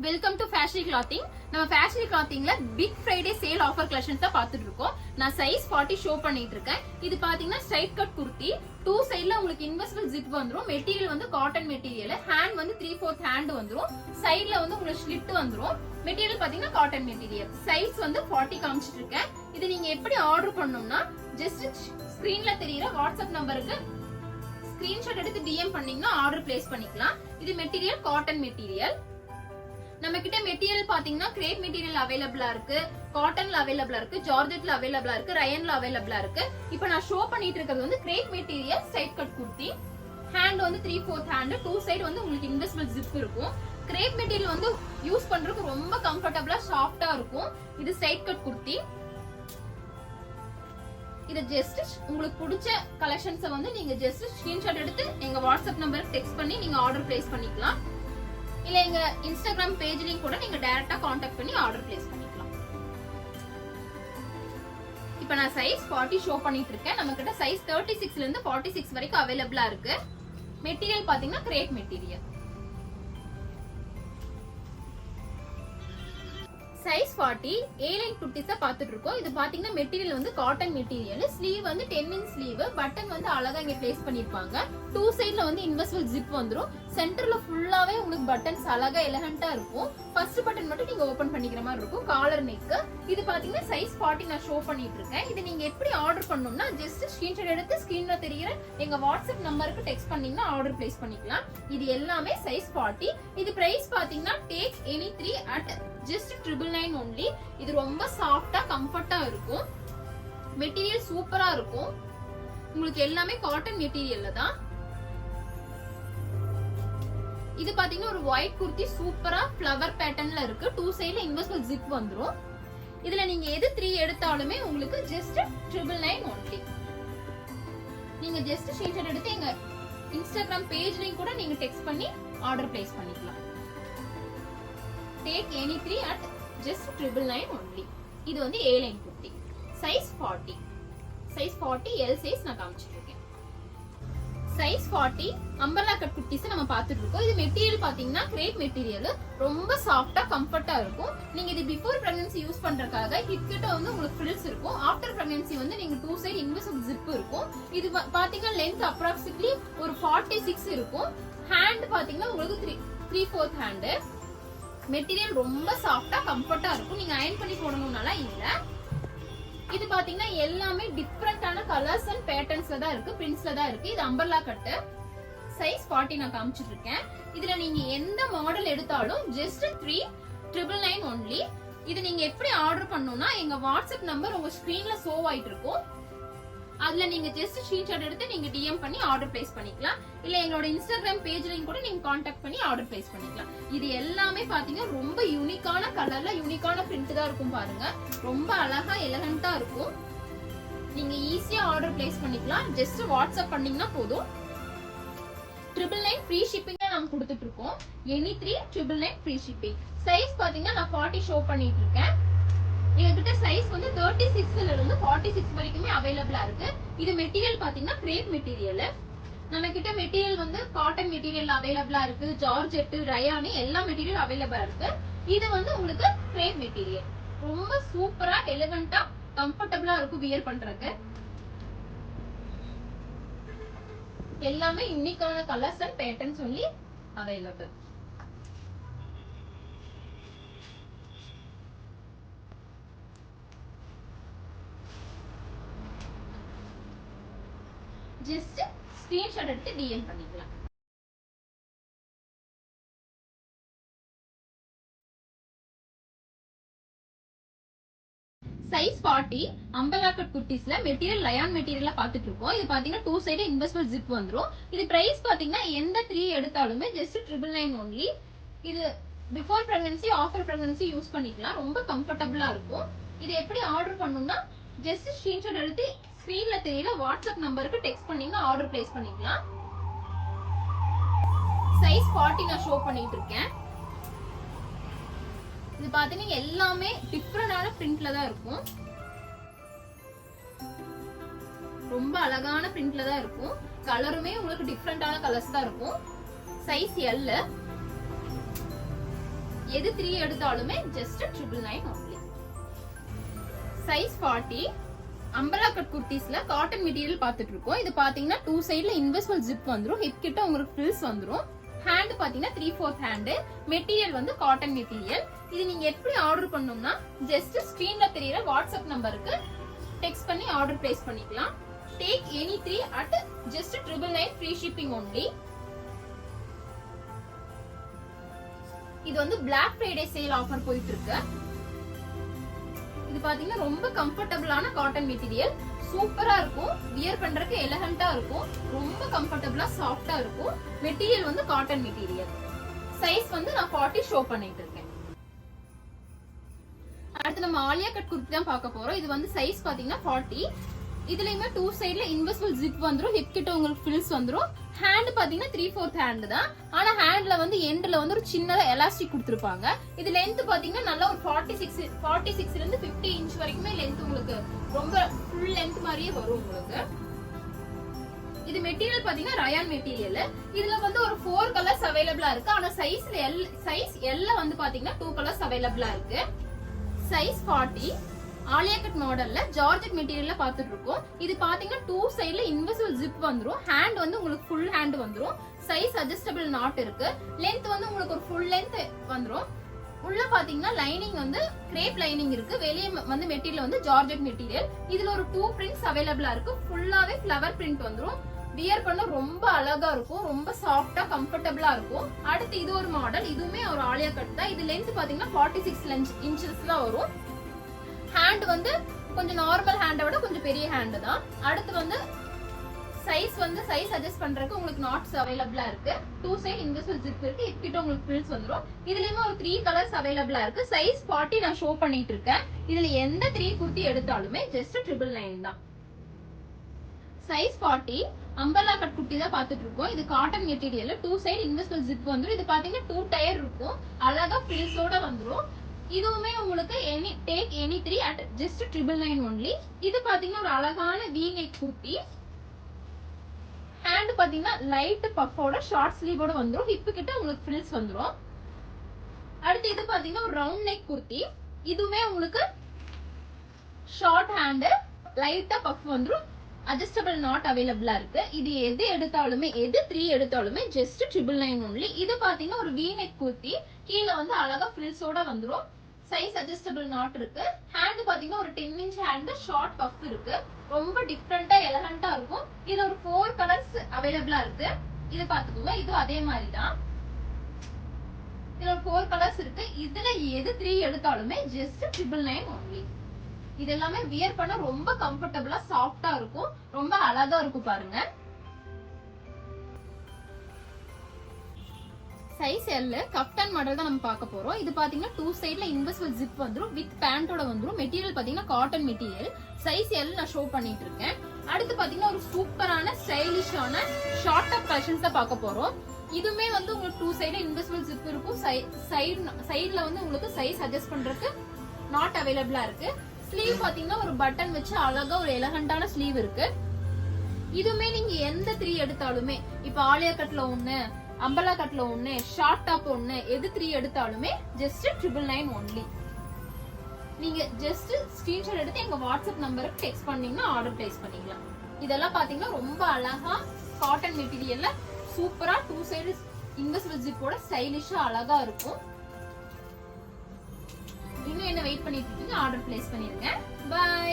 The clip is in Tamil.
வெல்கம் டு ஃபேஷனி கிளாத்திங். நம்ம ஃபேஷனி கிளாத்திங்ல big Friday sale offer collections தான் பார்த்துட்டு இருக்கோம். நான் சைஸ் 40 ஷோ பண்ணிட்டு இருக்கேன். இது பாத்தீங்கன்னா ஸ்ட்ரைட் கட் குர்த்தி. 2 சைடுல உங்களுக்கு இன்வெஸ்ட்மெண்ட் ஜிப் வந்துரும். மெட்டீரியல் வந்து காட்டன் மெட்டீரியல். ஹேண்ட் வந்து 3/4 ஹேண்ட் வந்துரும். சைடுல வந்து உங்களுக்கு ஸ்லிட் வந்துரும். மெட்டீரியல் பாத்தீங்கன்னா காட்டன் மெட்டீரியல். சைஸ் வந்து 40 காமிச்சிட்டு இருக்கேன். இது நீங்க எப்படி ஆர்டர் பண்ணணும்னா ஜஸ்ட் ஸ்கிரீன்ல தெரியுற வாட்ஸ்அப் நம்பருக்கு ஸ்கிரீன்ஷாட் எடுத்து டிஎம் பண்ணீங்கன்னா ஆர்டர் பிளேஸ் பண்ணிக்கலாம். இது மெட்டீரியல் காட்டன் மெட்டீரியல். நம்ம கிட்ட மெட்டீரியல் பாத்தீங்கன்னா கிரேப் மெட்டீரியல் அவைலபிளா இருக்கு, காட்டன்ல அவைலபிளா இருக்கு, ஜார்ஜெட்ல அவைலபிளா இருக்கு, ரயன்ல அவைலபிளா இருக்கு. இப்போ நான் ஷோ பண்ணிட்டு இருக்கிறது வந்து grape material straight cut kurti. Hand வந்து 3/4 ஹேண்ட், 2 சைடு வந்து உங்களுக்கு இன்வெஸ்ட்மெண்ட் ஜிப் இருக்கும். கிரேப் மெட்டீரியல் வந்து யூஸ் பண்றதுக்கு ரொம்ப கம்ஃபர்டபிளா சாஃப்டா இருக்கும். இது ஸ்ட்ரைட் கட் குர்த்தி. இது ஜஸ்ட் உங்களுக்கு பிடிச்ச கலெக்ஷன்ஸை வந்து நீங்க ஜஸ்ட் ஸ்கிரீன்ஷாட் எடுத்து எங்க வாட்ஸ்அப் நம்பருக்கு டெக்ஸ்ட் பண்ணி நீங்க ஆர்டர் பிளேஸ் பண்ணிக்கலாம். இல்ல எங்க இன்ஸ்டாகிராம் பேஜ்லயும் கூட நீங்க டைரக்டா காண்டாக்ட் பண்ணி ஆர்டர் பிளேஸ் பண்ணிக்கலாம். இப்போ நான் சைஸ் 40 ஷோ பண்ணிட்டு இருக்கேன். நம்ம கிட்ட சைஸ் 36ல இருந்து 46 வரைக்கும் அவைலபிளா இருக்கு. மெட்டீரியல் பாத்தீங்கன்னா கிரேப் மெட்டீரியல். சைஸ் 40 A-லைன் குர்த்திஸா பாத்துட்டு இருக்கோம். இது பாத்தீங்கன்னா மெட்டீரியல் வந்து காட்டன் மெட்டீரியல். ஸ்லீவ் வந்து 10 இன்ச் ஸ்லீவ். பட்டன் வந்து அழகா இங்க பிளேஸ் பண்ணிருப்பாங்க. 2 சைடுல வந்து இன்வெஸ்ட்மெண்ட் ஜிப் வந்துரும். சென்டர்ல ஃபுல்லாவே உங்களுக்கு பட்டன்ஸ் அழகா எலகண்டா இருக்கும். ஃபர்ஸ்ட் பட்டன் மட்டும் நீங்க ஓபன் பண்ணிக்கிற மாதிரி இருக்கும். Collar neck. இது பாத்தீங்கன்னா சைஸ் 40 நான் ஷோ பண்ணிட்டு இருக்கேன். இது நீங்க எப்படி ஆர்டர் பண்ணணும்னா ஜஸ்ட் ஸ்கிரீன்ஷாட் எடுத்து ஸ்கிரீன்ல தெரியுற எங்க வாட்ஸ்அப் நம்பருக்கு டெக்ஸ்ட் பண்ணீங்கன்னா ஆர்டர் பிளேஸ் பண்ணிக்கலாம். இது எல்லாமே சைஸ் 40. இது பிரைஸ் பாத்தீங்கன்னா take any 3 at just 999 only. இது ரொம்ப சாஃப்டா கம்ஃபர்ட்டா இருக்கும். மெட்டீரியல் சூப்பரா இருக்கும். உங்களுக்கு எல்லாமே காட்டன் மெட்டீரியல்ல தான். இது பாத்தீங்கன்னா ஒரு ஒயிட் குர்த்தி சூப்பரா ஃப்ளவர் பேட்டர்ன்ல இருக்கு. 2 சைடுல இன்வெஸ்ட்மெண்ட் ஜிப் வந்துரும். இதுல நீங்க எது 3 எடுத்தாலுமே உங்களுக்கு ஜஸ்ட் 999 only. நீங்க ஜஸ்ட் ஸ்கிரீன்ஷாட் எடுத்து எங்க இன்ஸ்டாகிராம் பேஜ்லயும் கூட நீங்க டெக்ஸ்ட் பண்ணி ஆர்டர் பிளேஸ் பண்ணிக்கலாம். Take any 3 at just 999 only. இது வந்து A line kurti. Size 40. Size 40 L size நான் காமிச்சிட்டு இருக்கேன். சைஸ் 40 அம்பர்லா கட் குர்த்திஸ் நம்ம பார்த்துட்டு இருக்கோம். இது மெட்டீரியல் பாத்தீங்கன்னா கிரேப் மெட்டீரியல். ரொம்ப சாஃப்டா கம்ஃபர்ட்டா இருக்கும். நீங்க இது பிஃபோர் பிரெக்னன்சி யூஸ் பண்றதுக்காக ஹிப் கிட்ட வந்து உங்களுக்கு ஃபில்ஸ் இருக்கும். ஆஃப்டர் பிரெக்னன்சி வந்து நீங்க 2 சைடு இன்வெஸ்ட்மெண்ட் ஜிப் இருக்கும். இது பாத்தீங்கன்னா லென்த் அப்ராக்சிமேட்லி ஒரு 46 இருக்கும். ஹேண்ட் பாத்தீங்கன்னா உங்களுக்கு 3/4 ஹேண்ட். மெட்டீரியல் ரொம்ப சாஃப்டா கம்ஃபர்ட்டா இருக்கும். நீங்க அயர்ன் பண்ணி போடணும்னால இல்ல. இது பாத்தீங்கன்னா எல்லாமே டிஃபரெண்டான கலர்ஸ் அண்ட் பேட்டர்ன்ஸ்ல தான் இருக்கு, பிரிண்ட்ஸ்ல தான் இருக்கு. இது அம்பர்லா கட். சைஸ் 40 நான் காமிச்சிட்டு இருக்கேன். இதுல நீங்க எந்த மாடல் எடுத்தாலும் ஜஸ்ட் 3,999 only. இது நீங்க எப்படி ஆர்டர் பண்ணனும்னா எங்க வாட்ஸ்அப் நம்பர் உங்க ஸ்கிரீன்ல ஷோ ஆயிட்டு இருக்கும். அதுல நீங்க ஜஸ்ட் ஸ்கிரீன்ஷாட் எடுத்து நீங்க டிஎம் பண்ணி ஆர்டர் பிளேஸ் பண்ணிக்கலாம். இல்ல எங்களோட இன்ஸ்டாகிராம் பேஜ்லயும் கூட நீங்க காண்டாக்ட் பண்ணி ஆர்டர் பிளேஸ் பண்ணிக்கலாம். இது எல்லாமே பாத்தீங்கன்னா ரொம்ப யூனிக்கான கலர்ல யூனிக்கான பிரிண்ட் தான் இருக்கும். பாருங்க ரொம்ப அழகா எலகண்டா இருக்கும். நீங்க ஈஸியா ஆர்டர் பிளேஸ் பண்ணிக்கலாம். ஜஸ்ட் வாட்ஸ்அப் பண்ணீங்கன்னா போதும். 999 ஃப்ரீ ஷிப்பிங் நாம கொடுத்துட்டு இருக்கோம். Any 3 999 free shipping. சைஸ் பாத்தீங்கன்னா நான் 40 ஷோ பண்ணிட்டு இருக்கேன். எங்ககிட்ட சைஸ் வந்து 36ல இருந்து 46 வரைக்குமே அவைலபிளா இருக்கு. இது மெட்டீரியல் பாத்தீங்கன்னா கிரேப் மெட்டீரியல். நம்ம கிட்ட மெட்டீரியல் வந்து காட்டன் மெட்டீரியல் அவைலபிளா இருக்கு, ஜார்ஜெட், ரயான் எல்லா மெட்டீரியல் அவைலபிளா இருக்கு. இது வந்து உங்களுக்கு கிரேப் மெட்டீரியல். ரொம்ப சூப்பரா எலிகண்டா கம்ஃபர்டபிளா இருக்கும் வியர் பண்றதுக்கு. எல்லாமே யூனிக்கான colours and patterns only available. Just screenshot எடுத்து டிஎம் பண்ணிக்கலாம். சைஸ் 40 அம்பர்லா கட் குர்த்திஸ்ல மெட்டீரியல் ரயான் மெட்டீரியலா பாத்துட்டு இருக்கோம். இது பாத்தீங்கன்னா 2 சைடு இன்வெஸ்ட்மெண்ட் ஜிப் வந்துரும். இது பிரைஸ் பாத்தீங்கன்னா எந்த 3 எடுத்தாலுமே ஜஸ்ட் 999 only. இது before pregnancy after pregnancy use பண்ணிக்கலாம். ரொம்ப கம்ஃபர்டபிளா இருக்கும். இது எப்படி ஆர்டர் பண்ணணும்னா ஜஸ்ட் ஸ்கிரீன்ஷாட் எடுத்து ஸ்கிரீன்ல தெரியல வாட்ஸ்அப் நம்பருக்கு டெக்ஸ்ட் பண்ணீங்கன்னா ஆர்டர் பிளேஸ் பண்ணிக்கலாம். சைஸ் 40 நான் ஷோ பண்ணிட்டு இருக்கேன். இது பாத்தீங்கன்னா எல்லாமே டிஃபரெண்டான பிரிண்ட்ல தான் இருக்கும். ரொம்ப அழகான பிரிண்ட்ல தான் இருக்கும். கலருமே உங்களுக்கு டிஃபரெண்டான கலர்ஸ் தான் இருக்கும். Size L. எது 3 எடுத்தாலுமே just 999 only. Size 40 umbrella cut குர்த்திஸ்ல காட்டன் மெட்டீரியல் பார்த்துட்டு இருக்கோம். இது பாத்தீங்கன்னா 2 சைடுல இன்வெஸ்ட்மென்ட் ஜிப் வந்துரும். ஹிப் கிட்ட உங்களுக்கு ஃபில்ஸ் வந்துரும். ஹேண்ட் பாத்தீங்கன்னா 3/4 ஹேண்ட். மெட்டீரியல் வந்து காட்டன் மெட்டீரியல். இது நீங்க எப்படி ஆர்டர் பண்ணனும்னா ஜஸ்ட் ஸ்கிரீன்ல தெரியற வாட்ஸ்அப் நம்பருக்கு டெக்ஸ்ட் பண்ணி ஆர்டர் பிளேஸ் பண்ணிக்கலாம். Take any 3 at just 999 free shipping only. இது வந்து Black Friday சேல் ஆஃபர் போயிட்டு இருக்கு. இது பாத்தீங்கன்னா ரொம்ப கம்ஃபர்ட்டபிளான காட்டன் மெட்டீரியல். சூப்பரா இருக்கும். வியர் பண்றதுக்கு எலகண்டா இருக்கும். ரொம்ப கம்ஃபர்ட்டபிளா சாஃப்ட்டா இருக்கும். மெட்டீரியல் வந்து காட்டன் மெட்டீரியல். சைஸ் வந்து நான் 40 ஷோ பண்ணிட்டு இருக்கேன். அடுத்து நம்ம ஆலியா கட் குர்த்தி தான் பார்க்க போறோம். இது வந்து சைஸ் பாத்தீங்கன்னா 40. இதுலயுமே 2 சைடுல இன்வெஸ்ட்மென்ட் ஜிப் வந்துரும். ஹிப் கிட்ட உங்களுக்கு ஃபில்ஸ் வந்துரும். ஹேண்ட் பாத்தீங்கன்னா 3/4 ஹேண்ட் தான். ஆனா ஹேண்ட்ல வந்து எண்ட்ல வந்து ஒரு சின்னதா எலாஸ்டிக் கொடுத்திருப்பாங்க. இது லெந்த் பாத்தீங்கன்னா நல்ல ஒரு 46ல இருந்து 50 இன்ச் வரைக்குமே லெந்த் உங்களுக்கு ரொம்ப ஃபுல் லெந்த் மாதிரியே வரும் உங்களுக்கு. இது மெட்டீரியல் பாத்தீங்கன்னா ரயான் மெட்டீரியல். இதுல வந்து ஒரு 4 கலர்ஸ் அவைலபிளா இருக்கு. ஆனா சைஸ் எல்ல வந்து பாத்தீங்கன்னா 2 கலர்ஸ் அவைலபிளா இருக்கு. சைஸ் 40 ஆலியா கட் மாடல்ல ஜார்ஜெட் மெட்டீரியல்ல பாத்துட்டு இருக்கோம். இது பாத்தீங்கன்னா 2 சைடுல இன்வெஸ்ட்மென்ட் ஜிப் வந்துரும். ஹேண்ட் வந்து உங்களுக்கு ஃபுல் ஹேண்ட் வந்துரும். சைஸ் அட்ஜஸ்டபிள் நாட் இருக்கு. லெந்த் வந்து உங்களுக்கு ஒரு ஃபுல் லெந்த் வந்துரும். உள்ள பாத்தீங்கன்னா லைனிங் வந்து கிரேப் லைனிங் இருக்கு. வெளியே வந்து மெட்டீரியல் வந்து ஜார்ஜெட் மெட்டீரியல். இதுல ஒரு 2 பிரிண்ட்ஸ் அவைலபிளா இருக்கு. ஃபுல்லாவே ஃப்ளவர் பிரிண்ட் வந்துரும். வியர் பண்ண ரொம்ப அழகா இருக்கும். ரொம்ப சாஃப்ட்டா கம்ஃபர்ட்டபிளா இருக்கும். அடுத்து இது ஒரு மாடல். இதுவுமே ஒரு ஆலியா கட் தான். இது லெந்த் பாத்தீங்கன்னா 46 இன்ச்சஸ் தான் வரும். ஹேண்ட் வந்து கொஞ்சம் நார்மல் ஹேண்டை விட கொஞ்சம் பெரிய ஹேண்ட் தான். அடுத்து வந்து சைஸ் அட்ஜஸ்ட் பண்றதுக்கு உங்களுக்கு நாட்ஸ் அவைலபிளா இருக்கு. 2 சைடு இன்வெஸ்ட்மென்ட் ஜிப் இருக்கு. இப்படிட்டு உங்களுக்கு ஃபில்ஸ் வந்துரும். இதுலயுமே ஒரு 3 கலர்ஸ் அவைலபிளா இருக்கு. சைஸ் 40 நான் ஷோ பண்ணிட்டு இருக்கேன். இதுல எந்த 3 குர்த்தி எடுத்தாலுமே ஜஸ்ட் 999 தான். சைஸ் 40 அம்பர்லா கட் குர்த்தி தான் பாத்துட்டு இருக்கோம். இது cotton material. 2 side investment zip வந்துரும். இது பாத்தீங்கன்னா 2 டயர் இருக்கும். அழகா ஃபில்ஸோட வந்துரும். இதுவுமே உங்களுக்கு take any 3 at just 999 only. இது பாத்தீங்கன்னா ஒரு அழகான V neck குர்த்தி. ஹேண்ட் பாத்தீங்கன்னா லைட் பஃபோட ஷார்ட் ஸ்லீவோட வந்துரும். ஹிப் கிட்ட உங்களுக்கு ஃபில்ஸ் வந்துரும். அடுத்து இது பாத்தீங்கன்னா ஒரு ரவுண்ட் நெக் குர்த்தி. இதுவுமே உங்களுக்கு ஷார்ட் ஹேண்ட் லைட்டா பஃப் வந்துரும். அட்ஜஸ்டபிள் நாட் அவைலபிளா இருக்கு. இது எது 3 எடுத்தாலுமே ஜஸ்ட் 999 only. இது பாத்தீங்கன்னா ஒரு V neck குர்த்தி. கீழ வந்து அழகா ஃபில்ஸோட வந்துரும். சைஸ் அட்ஜஸ்டபிள் நாட் இருக்கு. ஹேண்ட் பாத்தீங்கன்னா ஒரு 10 இன்ச் ஹேண்ட் ஷார்ட் பஃப் இருக்கு. ரொம்ப டிஃபரண்டா எலகண்டா இருக்கும். இது ஒரு 4 கலர்ஸ் அவைலபிளா இருக்கு. இது பாத்துக்கோங்க. இது அதே மாதிரி தான். இதுல ஒரு 4 கலர்ஸ் இருக்கு. இதுல எது 3 எடுத்தாலுமே ஜஸ்ட் 999 only. இது எல்லாமே வியர் பண்ண ரொம்ப கம்ஃபர்ட்டபிளா சாஃப்ட்டா இருக்கும். ரொம்ப அழகா இருக்கும் பாருங்க. சைஸ் L கஃப்தான் மாடல் தான் நம்ம பார்க்க போறோம். இது பாத்தீங்கன்னா 2 சைடுல இன்வெஸ்ட்மென்ட் ஜிப் வந்துரும். வித் பேண்டோட வந்துரும். மெட்டீரியல் பாத்தீங்கன்னா காட்டன் மெட்டீரியல். சைஸ் L நான் ஷோ பண்ணிட்டு இருக்கேன். அடுத்து பாத்தீங்கன்னா ஒரு சூப்பரான ஸ்டைலிஷான ஷார்ட் டாப் கலெக்ஷன்ஸ் தான் பார்க்க போறோம். இதுமே வந்து உங்களுக்கு 2 சைடுல இன்வெஸ்ட்மென்ட் ஜிப் இருக்கும். சைடுல வந்து உங்களுக்கு சைஸ் அட்ஜஸ்ட் பண்றதுக்கு நாட் அவைலபிளா இருக்கு. ஸ்லீவ் பாத்தீங்கன்னா ஒரு பட்டன் வச்சு அழகா ஒரு எலகண்டான ஸ்லீவ் இருக்கு. இதுமே நீங்க எந்த 3 எடுத்தாலுமே இப்ப ஆலியா கட்ல ஒண்ணு அம்பலா கட்ல ஒண்ணு ஷார்ட் டாப் ஒண்ணு எது 3 எடுத்தாலுமே ஜஸ்ட் 999 only. நீங்க ஜஸ்ட் ஸ்கிரீன்ஷாட் எடுத்து எங்க வாட்ஸ்அப் நம்பருக்கு டெக்ஸ்ட் பண்ணீங்கன்னா ஆர்டர் பிளேஸ் பண்ணிக்கலாம். இதெல்லாம் பாத்தீங்கன்னா ரொம்ப அழகா காட்டன் மெட்டீரியல்ல சூப்பரா 2 சைடு இன்வெஸ்ட்மென்ட் ஜிப்போட ஸ்டைலிஷா அழகா இருக்கும். இன்னும் என்ன வெயிட் பண்ணிட்டு இருக்கீங்க? ஆர்டர் பிளேஸ் பண்ணிருங்க. பை.